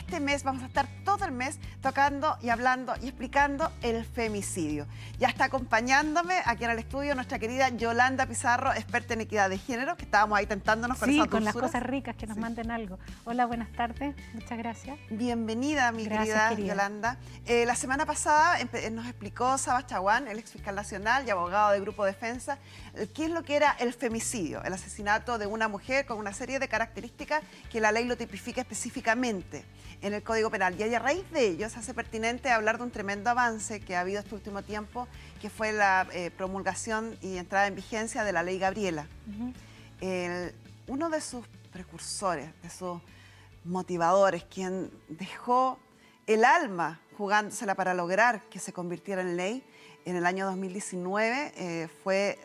este mes vamos a estar todo el mes tocando y hablando y explicando el femicidio. Ya está acompañándome aquí en el estudio nuestra querida Yolanda Pizarro, experta en equidad de género, que estábamos ahí tentándonos con esas con dulzuras. las cosas ricas, que nos manden algo. Hola, buenas tardes, muchas gracias. Bienvenida, mi querida Yolanda. La semana pasada nos explicó Sabas Chaguán, el ex fiscal nacional y abogado de Grupo Defensa, qué es lo que era el femicidio, el asesinato de una mujer con una serie de características que la ley lo tipifica específicamente en el Código Penal. Y a raíz de ello se hace pertinente hablar de un tremendo avance que ha habido este último tiempo, que fue la promulgación y entrada en vigencia de la Ley Gabriela. Uno de sus precursores, de sus motivadores, quien dejó el alma jugándosela para lograr que se convirtiera en ley en el año 2019, fue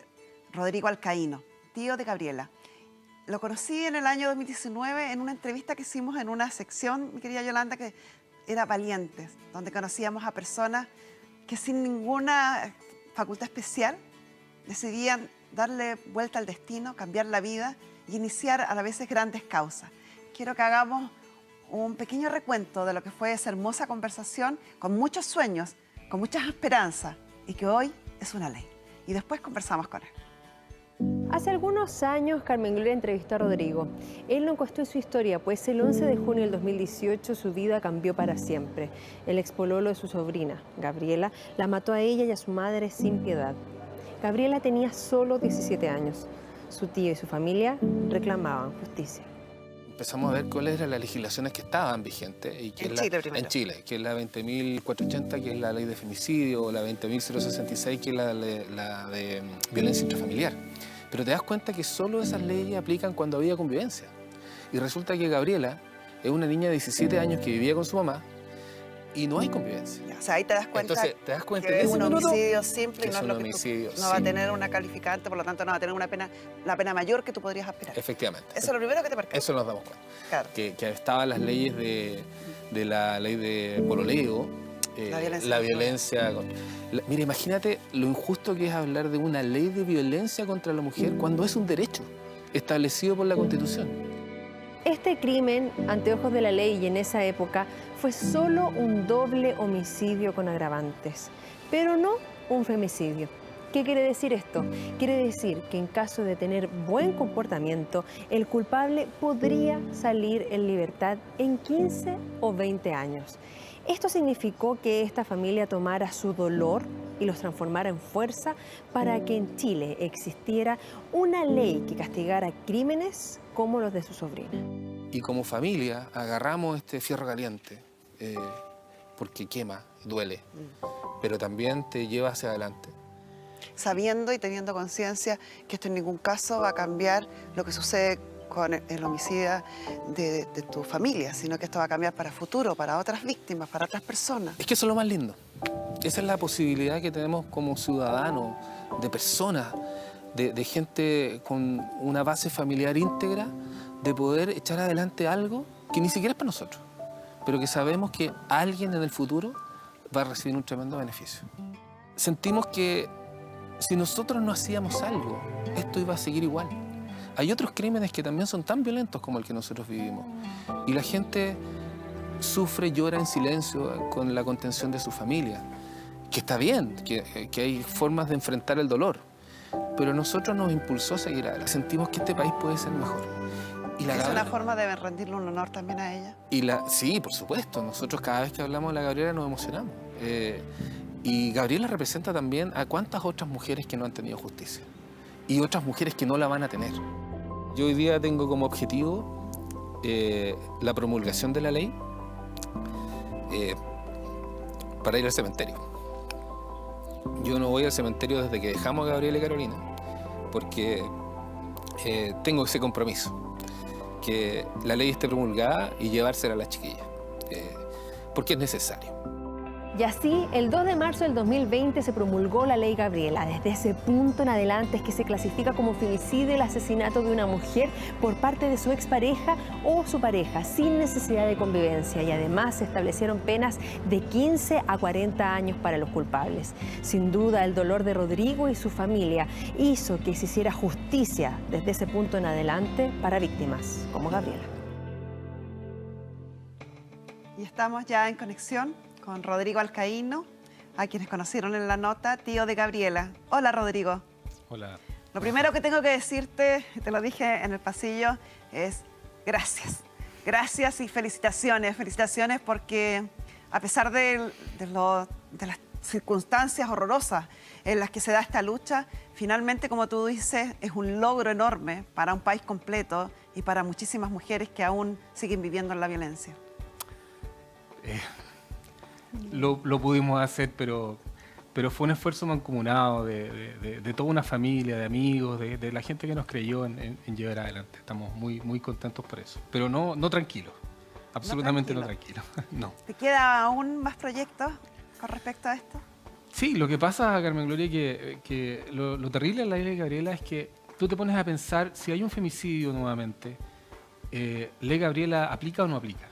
Rodrigo Alcaíno, tío de Gabriela. Lo conocí en el año 2019 en una entrevista que hicimos en una sección, mi querida Yolanda, que era Valientes, donde conocíamos a personas que sin ninguna facultad especial decidían darle vuelta al destino, cambiar la vida y iniciar a veces grandes causas. Quiero que hagamos un pequeño recuento de lo que fue esa hermosa conversación con muchos sueños, con muchas esperanzas y que hoy es una ley. Y después conversamos con él. Hace algunos años Carmen Gloria entrevistó a Rodrigo. Él no contó su historia, pues el 11 de junio del 2018 su vida cambió para siempre. El expololo de su sobrina, Gabriela, la mató a ella y a su madre sin piedad. Gabriela tenía solo 17 años. Su tío y su familia reclamaban justicia. Empezamos a ver cuáles eran las legislaciones que estaban vigentes. Y que en Chile, que es la 20.480, que es la ley de femicidio, o la 20.066, que es la de violencia intrafamiliar. Pero te das cuenta que solo esas leyes aplican cuando había convivencia. Y resulta que Gabriela es una niña de 17 años que vivía con su mamá y no hay convivencia. O sea, ahí te das cuenta, entonces, te das cuenta que es un homicidio simple y no es lo que no va a tener una calificante, por lo tanto no va a tener una pena, la pena mayor que tú podrías esperar. Efectivamente. Eso es lo primero que te marca. Eso nos damos cuenta. Claro. Que estaban las leyes de la ley de pololeo, la violencia. Mira, imagínate lo injusto que es hablar de una ley de violencia contra la mujer cuando es un derecho establecido por la Constitución. Este crimen, ante ojos de la ley y en esa época, fue solo un doble homicidio con agravantes, pero no un femicidio. ¿Qué quiere decir esto? Quiere decir que en caso de tener buen comportamiento, el culpable podría salir en libertad en 15 o 20 años. Esto significó que esta familia tomara su dolor y los transformara en fuerza para que en Chile existiera una ley que castigara crímenes como los de su sobrina. Y como familia agarramos este fierro caliente, porque quema, duele, pero también te lleva hacia adelante. Sabiendo y teniendo conciencia que esto en ningún caso va a cambiar lo que sucede con el homicida de tu familia, sino que esto va a cambiar para futuro, para otras víctimas, para otras personas. Es que eso es lo más lindo. Esa es la posibilidad que tenemos como ciudadanos, de personas, de gente con una base familiar íntegra, de poder echar adelante algo que ni siquiera es para nosotros, pero que sabemos que alguien en el futuro va a recibir un tremendo beneficio. Sentimos que si nosotros no hacíamos algo, esto iba a seguir igual. Hay otros crímenes que también son tan violentos como el que nosotros vivimos. Y la gente sufre, llora en silencio con la contención de su familia. Que está bien, que hay formas de enfrentar el dolor. Pero a nosotros nos impulsó a seguir adelante. Sentimos que este país puede ser mejor. Y ¿Es una forma de rendirle un honor también a ella? Sí, por supuesto. Nosotros cada vez que hablamos de la Gabriela nos emocionamos. Y Gabriela representa también a cuántas otras mujeres que no han tenido justicia. Y otras mujeres que no la van a tener. Yo hoy día tengo como objetivo la promulgación de la ley para ir al cementerio. Yo no voy al cementerio desde que dejamos a Gabriela y Carolina, porque tengo ese compromiso, que la ley esté promulgada y llevársela a las chiquillas, porque es necesario. Y así, el 2 de marzo del 2020 se promulgó la Ley Gabriela. Desde ese punto en adelante es que se clasifica como femicidio el asesinato de una mujer por parte de su expareja o su pareja, sin necesidad de convivencia. Y además se establecieron penas de 15 a 40 años para los culpables. Sin duda, el dolor de Rodrigo y su familia hizo que se hiciera justicia desde ese punto en adelante para víctimas como Gabriela. Y estamos ya en conexión con Rodrigo Alcaíno, a quienes conocieron en la nota, tío de Gabriela. Hola, Rodrigo. Hola. Lo primero que tengo que decirte, te lo dije en el pasillo, es gracias. Gracias y felicitaciones. Felicitaciones porque a pesar de las circunstancias horrorosas en las que se da esta lucha, finalmente, como tú dices, es un logro enorme para un país completo y para muchísimas mujeres que aún siguen viviendo en la violencia. Lo pudimos hacer, pero fue un esfuerzo mancomunado de toda una familia, de amigos, de la gente que nos creyó en llevar adelante. Estamos muy contentos por eso. Pero no tranquilos, absolutamente no tranquilos. No. ¿Te queda aún más proyectos con respecto a esto? Sí, lo que pasa, Carmen Gloria, que lo terrible de la ley de Gabriela es que tú te pones a pensar, si hay un femicidio nuevamente, ¿ley Gabriela aplica o no aplica?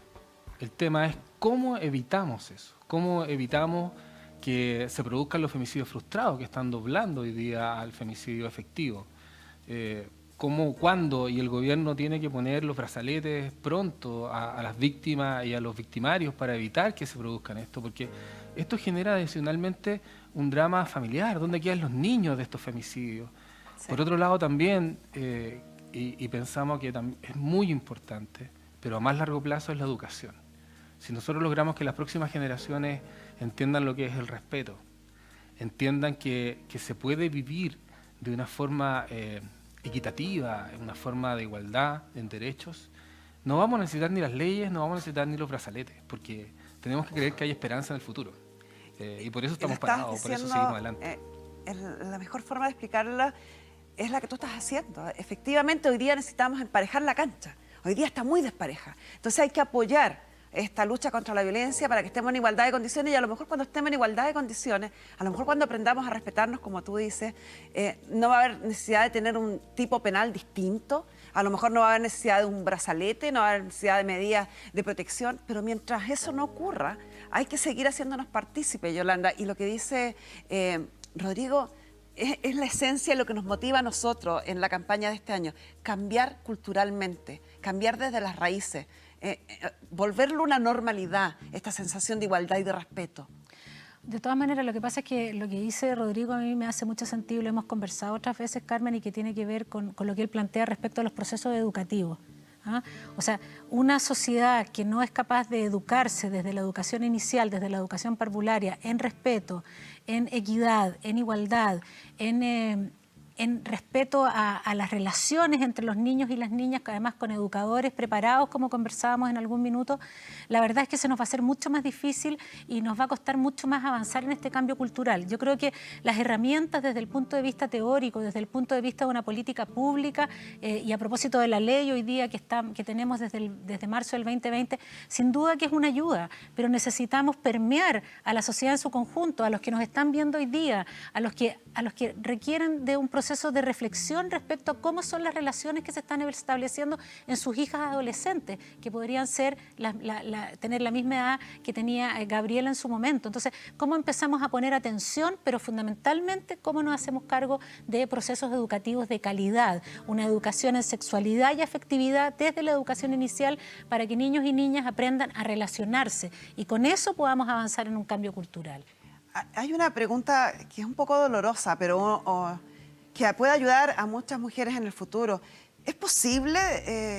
El tema es cómo evitamos eso, cómo evitamos que se produzcan los femicidios frustrados que están doblando hoy día al femicidio efectivo. Cómo, cuándo, y el gobierno tiene que poner los brazaletes pronto a las víctimas y a los victimarios para evitar que se produzcan esto, porque esto genera adicionalmente un drama familiar. ¿Dónde quedan los niños de estos femicidios? Sí. Por otro lado también, y pensamos que es muy importante, pero a más largo plazo, es la educación. Si nosotros logramos que las próximas generaciones entiendan lo que es el respeto, entiendan que se puede vivir de una forma equitativa, en una forma de igualdad en derechos, no vamos a necesitar ni las leyes, no vamos a necesitar ni los brazaletes, porque tenemos que creer que hay esperanza en el futuro. Y por eso estamos parados, por eso seguimos adelante. La mejor forma de explicarla es la que tú estás haciendo. Efectivamente, hoy día necesitamos emparejar la cancha. Hoy día está muy despareja. Entonces hay que apoyar esta lucha contra la violencia para que estemos en igualdad de condiciones, y a lo mejor cuando estemos en igualdad de condiciones, a lo mejor cuando aprendamos a respetarnos, como tú dices, no va a haber necesidad de tener un tipo penal distinto, a lo mejor no va a haber necesidad de un brazalete, no va a haber necesidad de medidas de protección, pero mientras eso no ocurra, hay que seguir haciéndonos partícipes, Yolanda. Y lo que dice Rodrigo es la esencia de lo que nos motiva a nosotros en la campaña de este año: cambiar culturalmente, cambiar desde las raíces, volverlo una normalidad, esta sensación de igualdad y de respeto. De todas maneras, lo que pasa es que lo que dice Rodrigo a mí me hace mucho sentido, lo hemos conversado otras veces, Carmen, y que tiene que ver con lo que él plantea respecto a los procesos educativos. ¿Ah? O sea, una sociedad que no es capaz de educarse desde la educación inicial, desde la educación parvularia, en respeto, en equidad, en igualdad, en respeto a las relaciones entre los niños y las niñas, además con educadores preparados, como conversábamos en algún minuto, la verdad es que se nos va a hacer mucho más difícil y nos va a costar mucho más avanzar en este cambio cultural. Yo creo que las herramientas desde el punto de vista teórico, desde el punto de vista de una política pública, y a propósito de la ley hoy día que tenemos desde marzo del 2020, sin duda que es una ayuda, pero necesitamos permear a la sociedad en su conjunto, a los que nos están viendo hoy día, a los que requieren de un proceso de reflexión respecto a cómo son las relaciones que se están estableciendo en sus hijas adolescentes, que podrían ser tener la misma edad que tenía Gabriela en su momento. Entonces, ¿cómo empezamos a poner atención, pero fundamentalmente cómo nos hacemos cargo de procesos educativos de calidad, una educación en sexualidad y afectividad desde la educación inicial, para que niños y niñas aprendan a relacionarse y con eso podamos avanzar en un cambio cultural? Hay una pregunta que es un poco dolorosa, pero que puede ayudar a muchas mujeres en el futuro. ¿Es posible,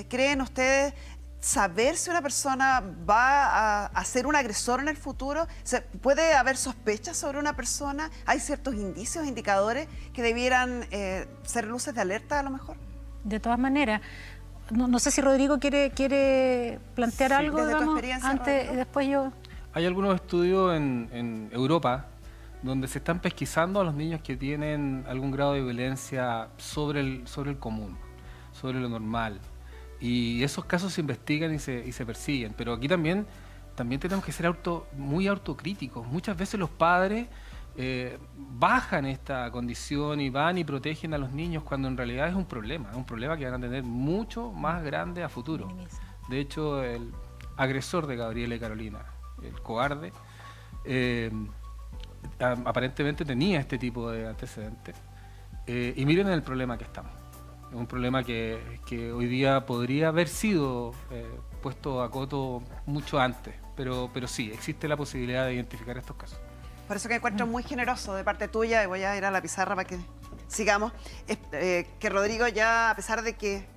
creen ustedes, saber si una persona va a ser un agresor en el futuro? ¿Puede haber sospechas sobre una persona? ¿Hay ciertos indicios, indicadores que debieran ser luces de alerta a lo mejor? De todas maneras, no sé si Rodrigo quiere plantear algo, desde tu digamos, experiencia, antes, Rodrigo. después yo... Hay algunos estudios en Europa donde se están pesquisando a los niños que tienen algún grado de violencia sobre el común, sobre lo normal. Y esos casos se investigan y se persiguen. Pero aquí también tenemos que ser muy autocríticos. Muchas veces los padres bajan esta condición y van y protegen a los niños cuando en realidad es un problema que van a tener mucho más grande a futuro. De hecho, el agresor de Gabriela y Carolina, el cobarde, aparentemente tenía este tipo de antecedentes. Y miren el problema que estamos. Es un problema que hoy día podría haber sido puesto a coto mucho antes. pero sí, existe la posibilidad de identificar estos casos. Por eso que encuentro muy generoso de parte tuya, y voy a ir a la pizarra para que sigamos, que Rodrigo ya, a pesar de que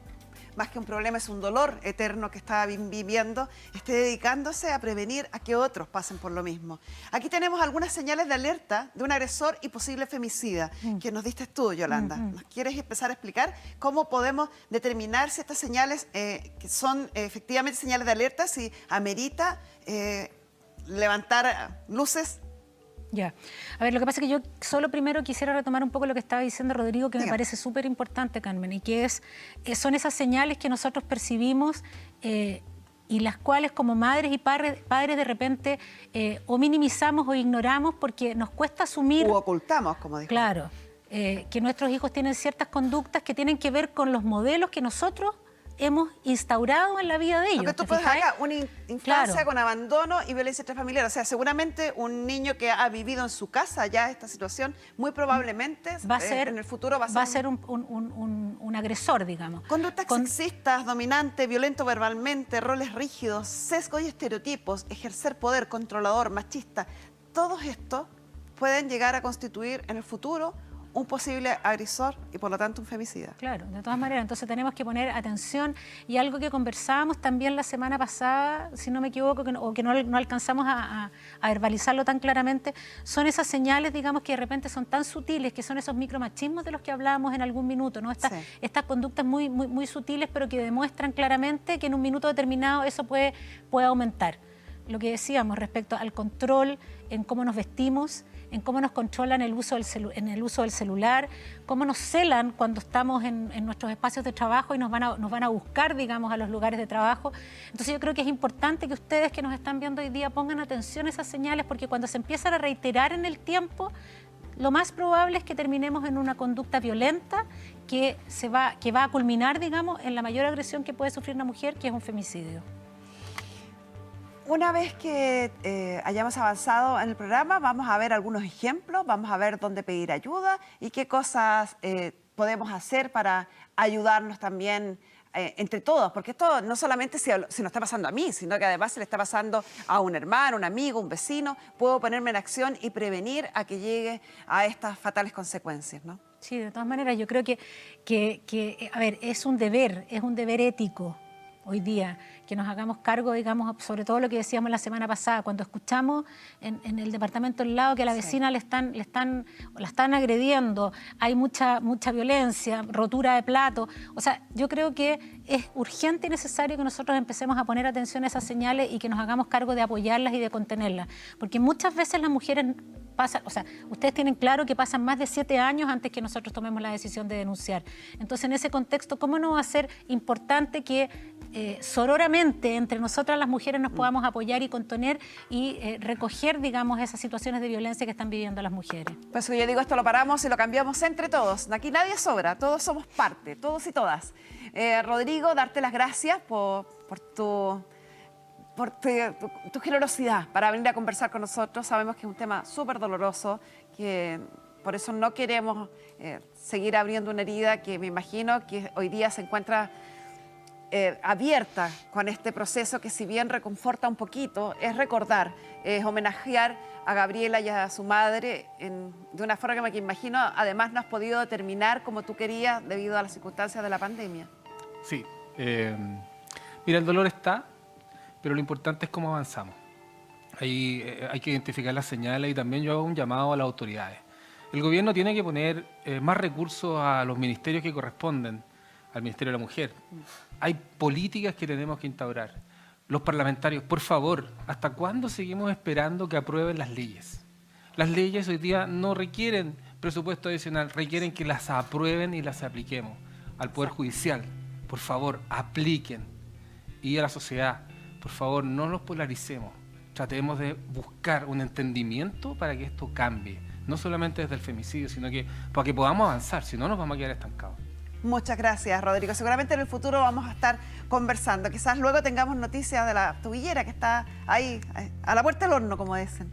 más que un problema es un dolor eterno que está viviendo, esté dedicándose a prevenir a que otros pasen por lo mismo. Aquí tenemos algunas señales de alerta de un agresor y posible femicida que nos diste tú, Yolanda. ¿Nos quieres empezar a explicar cómo podemos determinar si estas señales que son efectivamente señales de alerta, si amerita levantar luces? Ya. A ver, lo que pasa es que yo solo primero quisiera retomar un poco lo que estaba diciendo Rodrigo, que me parece súper importante, Carmen, y que son esas señales que nosotros percibimos y las cuales como madres y padres de repente o minimizamos o ignoramos porque nos cuesta asumir... U ocultamos, como dijo. Claro, que nuestros hijos tienen ciertas conductas que tienen que ver con los modelos que nosotros hemos instaurado en la vida de ellos. Porque tú puedes acá una infancia con abandono y violencia intrafamiliar. O sea, seguramente un niño que ha vivido en su casa ya esta situación, muy probablemente en el futuro va a ser un agresor, digamos. Conductas sexistas, dominante, violento verbalmente, roles rígidos, sesgos y estereotipos, ejercer poder controlador, machista. Todos estos pueden llegar a constituir en el futuro un posible agresor y por lo tanto un femicida. Claro, de todas maneras, entonces tenemos que poner atención, y algo que conversábamos también la semana pasada, si no me equivoco, o que no alcanzamos a verbalizarlo tan claramente, son esas señales, digamos, que de repente son tan sutiles, que son esos micromachismos de los que hablábamos en algún minuto, ¿no? Estas conductas muy sutiles, pero que demuestran claramente que en un minuto determinado eso puede aumentar. Lo que decíamos respecto al control en cómo nos vestimos, en cómo nos controlan el uso del celular, cómo nos celan cuando estamos en nuestros espacios de trabajo y nos van a buscar, digamos, a los lugares de trabajo. Entonces yo creo que es importante que ustedes que nos están viendo hoy día pongan atención a esas señales, porque cuando se empiezan a reiterar en el tiempo, lo más probable es que terminemos en una conducta violenta que va a culminar, digamos, en la mayor agresión que puede sufrir una mujer, que es un femicidio. Una vez que hayamos avanzado en el programa, vamos a ver algunos ejemplos, vamos a ver dónde pedir ayuda y qué cosas podemos hacer para ayudarnos también entre todos, porque esto no solamente si nos está pasando a mí, sino que además se le está pasando a un hermano, un amigo, un vecino. Puedo ponerme en acción y prevenir a que llegue a estas fatales consecuencias, ¿no? Sí, de todas maneras, yo creo que a ver, es un deber ético hoy día, que nos hagamos cargo, digamos, sobre todo lo que decíamos la semana pasada, cuando escuchamos en el departamento al lado que a la vecina la están agrediendo, hay mucha violencia, rotura de plato. O sea, yo creo que es urgente y necesario que nosotros empecemos a poner atención a esas señales y que nos hagamos cargo de apoyarlas y de contenerlas. Porque muchas veces las mujeres pasan, o sea, ustedes tienen claro que pasan más de 7 años antes que nosotros tomemos la decisión de denunciar. Entonces, en ese contexto, ¿cómo no va a ser importante que sororamente entre nosotras las mujeres nos podamos apoyar y contener y recoger, digamos, esas situaciones de violencia que están viviendo las mujeres? Por eso yo digo, esto lo paramos y lo cambiamos entre todos. Aquí nadie sobra, todos somos parte, todos y todas. Rodrigo, darte las gracias por tu generosidad para venir a conversar con nosotros. Sabemos que es un tema súper doloroso, que por eso no queremos seguir abriendo una herida que me imagino que hoy día se encuentra abierta con este proceso, que si bien reconforta un poquito, es recordar, es homenajear a Gabriela y a su madre de una forma que me imagino además no has podido determinar como tú querías debido a las circunstancias de la pandemia. Sí, mira, el dolor está, pero lo importante es cómo avanzamos. Hay que identificar las señales, y también yo hago un llamado a las autoridades. El gobierno tiene que poner más recursos a los ministerios que corresponden, al Ministerio de la Mujer. Hay políticas que tenemos que instaurar. Los parlamentarios, por favor, ¿hasta cuándo seguimos esperando que aprueben las leyes? Las leyes hoy día no requieren presupuesto adicional, requieren que las aprueben y las apliquemos. Al Poder Judicial, por favor, apliquen. Y a la sociedad, por favor, no nos polaricemos. Tratemos de buscar un entendimiento para que esto cambie. No solamente desde el femicidio, sino que para que podamos avanzar, si no nos vamos a quedar estancados. Muchas gracias, Rodrigo. Seguramente en el futuro vamos a estar conversando. Quizás luego tengamos noticias de la tubillera que está ahí, a la puerta del horno, como dicen.